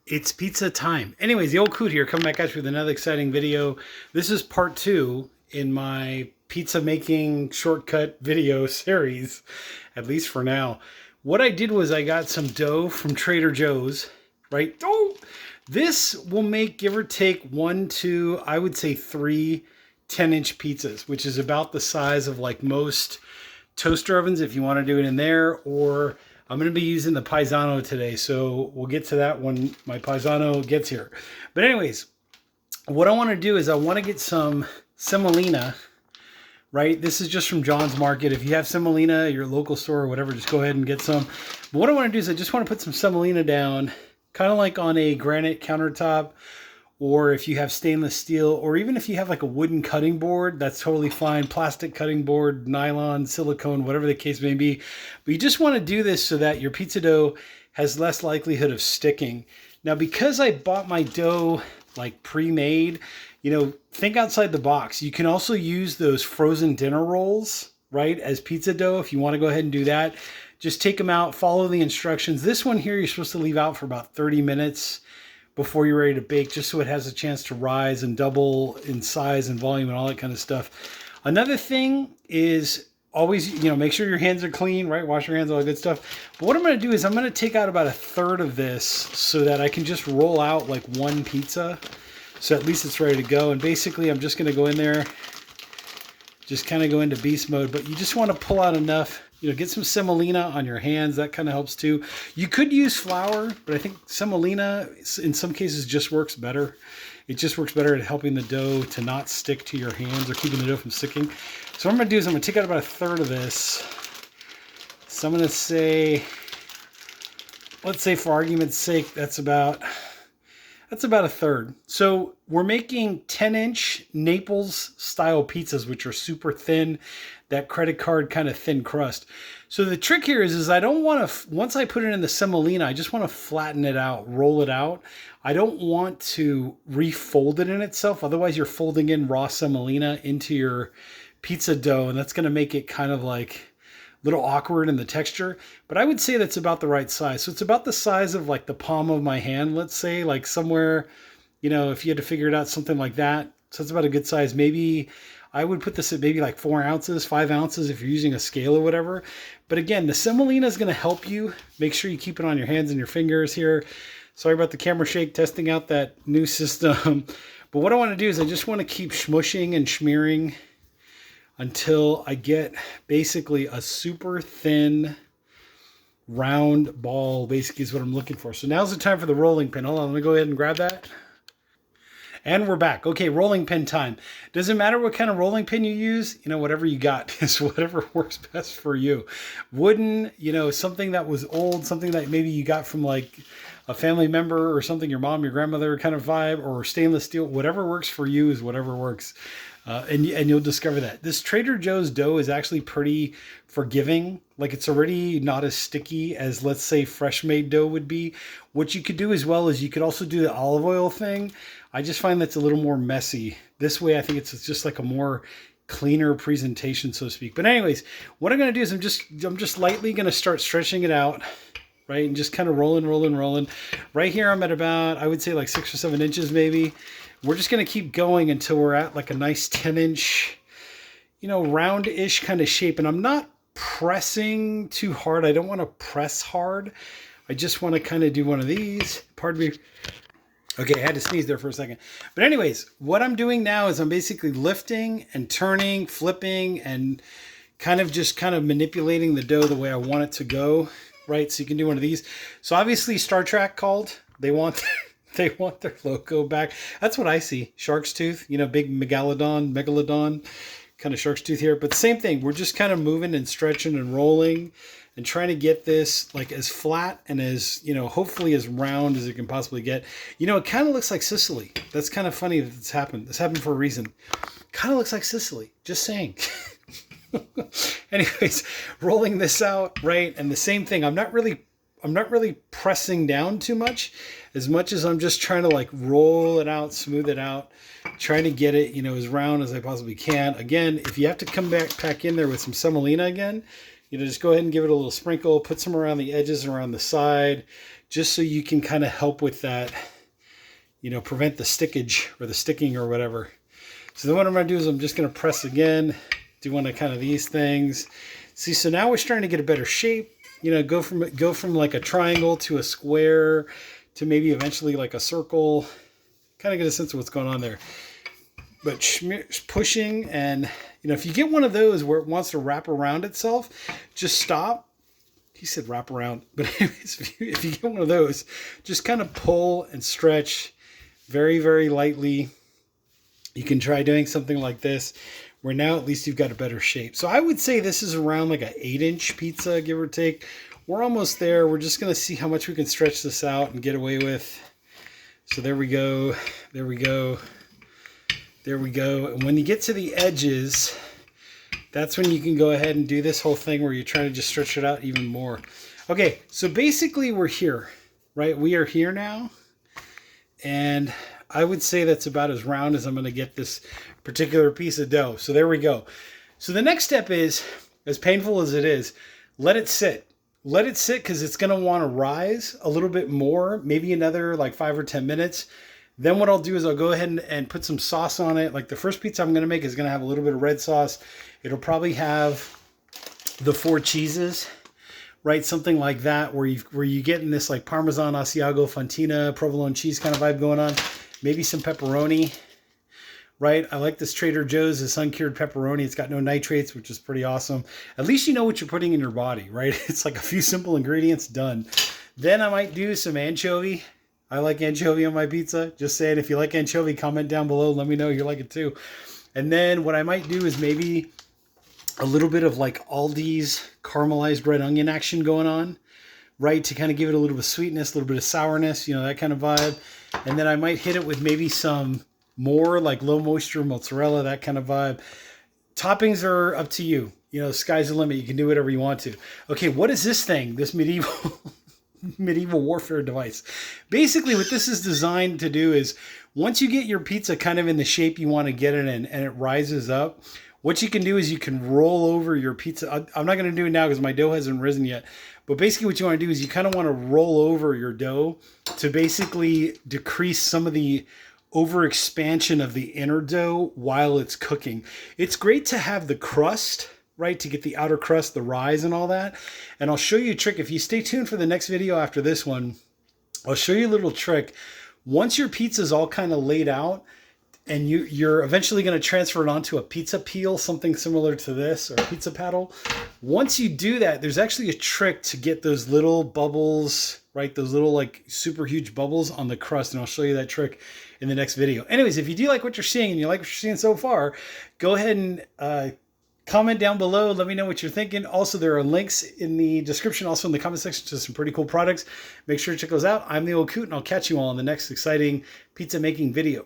It's pizza time. Anyways, the old coot here, coming back at you with another exciting video. This is part 2 in my pizza making shortcut video series, at least for now. What I did was I got some dough from Trader Joe's, right? Oh, this will make, give or take, 1, 2, I would say 3 10-inch pizzas, which is about the size of like most toaster ovens if you want to do it in there, or I'm going to be using the Piezano today, so we'll get to that when my Piezano gets here. But anyways, what I want to do is I want to get some semolina, right? This is just from John's Market. If you have semolina at your local store or whatever, just go ahead and get some. But what I want to do is I just want to put some semolina down, kind of like on a granite countertop, or if you have stainless steel, or even if you have like a wooden cutting board, that's totally fine. Plastic cutting board, nylon, silicone, whatever the case may be. But you just want to do this so that your pizza dough has less likelihood of sticking. Now, because I bought my dough like pre-made, think outside the box. You can also use those frozen dinner rolls, right, as pizza dough if you want to go ahead and do that. Just take them out, follow the instructions. This one here, you're supposed to leave out for about 30 minutes before you're ready to bake, just so it has a chance to rise and double in size and volume and all that kind of stuff. Another thing is always, make sure your hands are clean, right? Wash your hands, all that good stuff. But what I'm going to do is I'm going to take out about 1/3 of this so that I can just roll out like one pizza. So at least it's ready to go. And basically I'm just going to go in there, just kind of go into beast mode. But you just want to pull out enough, get some semolina on your hands. That kind of helps too. You could use flour, but I think semolina in some cases just works better. It just works better at helping the dough to not stick to your hands or keeping the dough from sticking. So what I'm going to do is I'm going to take out about 1/3 of this. So I'm going to say, let's say for argument's sake, that's about 1/3. So we're making 10-inch Naples style pizzas, which are super thin, that credit card kind of thin crust. So the trick here is I don't want to, once I put it in the semolina, I just want to flatten it out, roll it out. I don't want to refold it in itself. Otherwise you're folding in raw semolina into your pizza dough, and that's going to make it kind of like a little awkward in the texture. But I would say that's about the right size. So it's about the size of like the palm of my hand, let's say, like somewhere, if you had to figure it out, something like that. So it's about a good size. Maybe I would put this at maybe like 4 ounces, 5 ounces if you're using a scale or whatever. But again, the semolina is going to help you. Make sure you keep it on your hands and your fingers here. Sorry about the camera shake, testing out that new system. But what I want to do is I just want to keep smushing and smearing until I get basically a super thin round ball, basically is what I'm looking for. So now's the time for the rolling pin. Hold on, let me go ahead and grab that. And we're back. Okay, rolling pin time. Doesn't matter what kind of rolling pin you use, whatever you got is whatever works best for you. Wooden, something that was old, something that maybe you got from like a family member or something, your mom, your grandmother kind of vibe, or stainless steel, whatever works for you is whatever works. And you'll discover that. This Trader Joe's dough is actually pretty forgiving. Like it's already not as sticky as, let's say, fresh made dough would be. What you could do as well is you could also do the olive oil thing. I just find that's a little more messy. This way, I think it's just like a more cleaner presentation, so to speak. But anyways, what I'm going to do is I'm just lightly going to start stretching it out, right? And just kind of rolling. Right here, I'm at about, I would say like 6 or 7 inches maybe. We're just going to keep going until we're at like a nice 10-inch, round-ish kind of shape. And I'm not pressing too hard. I don't want to press hard. I just want to kind of do one of these. Pardon me. Okay, I had to sneeze there for a second. But anyways, what I'm doing now is I'm basically lifting and turning, flipping, and kind of manipulating the dough the way I want it to go, right? So you can do one of these. So obviously Star Trek called. They want their logo back. That's what I see. Shark's tooth, big megalodon kind of shark's tooth here. But same thing. We're just kind of moving and stretching and rolling and trying to get this like as flat and as, hopefully as round as it can possibly get. It kind of looks like Sicily. That's kind of funny that it's happened. This happened for a reason. Kind of looks like Sicily. Just saying. Anyways, rolling this out, right? And the same thing. I'm not really pressing down too much as I'm just trying to like roll it out, smooth it out, trying to get it, as round as I possibly can. Again, if you have to come back in there with some semolina again, just go ahead and give it a little sprinkle, put some around the edges and around the side, just so you can kind of help with that, prevent the stickage or the sticking or whatever. So then what I'm going to do is I'm just going to press again, do one of kind of these things. See, so now we're starting to get a better shape. Go from like a triangle to a square to maybe eventually like a circle. Kind of get a sense of what's going on there. But pushing, and if you get one of those where it wants to wrap around itself, just stop. He said wrap around, but anyways, if you get one of those, just kind of pull and stretch very, very lightly. You can try doing something like this, where now at least you've got a better shape. So I would say this is around like an 8-inch pizza, give or take. We're almost there. We're just going to see how much we can stretch this out and get away with. So there we go. There we go. There we go. And when you get to the edges, that's when you can go ahead and do this whole thing where you're trying to just stretch it out even more. Okay, so basically we're here, right? We are here now. And I would say that's about as round as I'm going to get this particular piece of dough. So there we go. So the next step is, as painful as it is, let it sit. Let it sit because it's going to want to rise a little bit more, maybe another like 5 or 10 minutes. Then what I'll do is I'll go ahead and put some sauce on it. Like the first pizza I'm going to make is going to have a little bit of red sauce. It'll probably have the 4 cheeses, right? Something like that, where you get in this like Parmesan, Asiago, Fontina, provolone cheese kind of vibe going on. Maybe some pepperoni, right? I like this Trader Joe's, this uncured pepperoni. It's got no nitrates, which is pretty awesome. At least you know what you're putting in your body, right? It's like a few simple ingredients, done. Then I might do some anchovy. I like anchovy on my pizza. Just saying, if you like anchovy, comment down below. Let me know you like it too. And then what I might do is maybe a little bit of like Aldi's caramelized red onion action going on, right? To kind of give it a little bit of sweetness, a little bit of sourness, that kind of vibe. And then I might hit it with maybe some more like low moisture mozzarella, that kind of vibe. Toppings are up to you. Sky's the limit. You can do whatever you want to. Okay, what is this thing? This medieval warfare device. Basically, what this is designed to do is once you get your pizza kind of in the shape you want to get it in and it rises up, what you can do is you can roll over your pizza. I'm not going to do it now because my dough hasn't risen yet. But basically what you want to do is you kind of want to roll over your dough to basically decrease some of the overexpansion of the inner dough while it's cooking. It's great to have the crust, right, to get the outer crust, the rise and all that. And I'll show you a trick. If you stay tuned for the next video after this one, I'll show you a little trick. Once your pizza's all kind of laid out, and you're eventually going to transfer it onto a pizza peel, something similar to this, or a pizza paddle. Once you do that, there's actually a trick to get those little bubbles, right? Those little like super huge bubbles on the crust. And I'll show you that trick in the next video. Anyways, if you do like what you're seeing and you like what you're seeing so far, go ahead and comment down below. Let me know what you're thinking. Also, there are links in the description, also in the comment section, to some pretty cool products. Make sure to check those out. I'm the Old Coot, and I'll catch you all in the next exciting pizza making video.